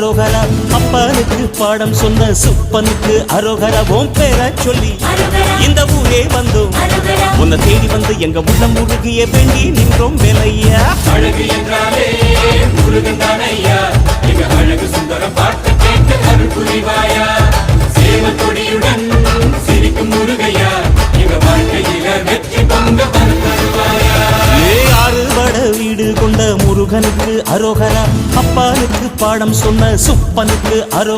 அரோகரா, அப்பனுக்கு பாடம் சொன்ன சுப்பனுக்கு அரோகரா. ஓம் பேர சொல்லி இந்த ஊரே வந்தோம், உன்னை தேடி வந்து எங்க உள்ளம் முருகிய வேண்டி நின்றோம் வேலையா. அழகு என்றாலே முருகன் தானையா, எங்க அழகு சுந்தரம் பார்த்து கேட்டு அருள் புரிவாயா. சேவல் கொடியுடன் சிரிக்கும் முருகையா, எங்க வாழ்க்கையில வெற்றி பொங்க தருவாயா. ஆறுபட வீடு கொண்ட முருகனுக்கு அரோகரா, அப்பனுக்கு பாடம் சொன்ன சுப்பனுக்கு அரோ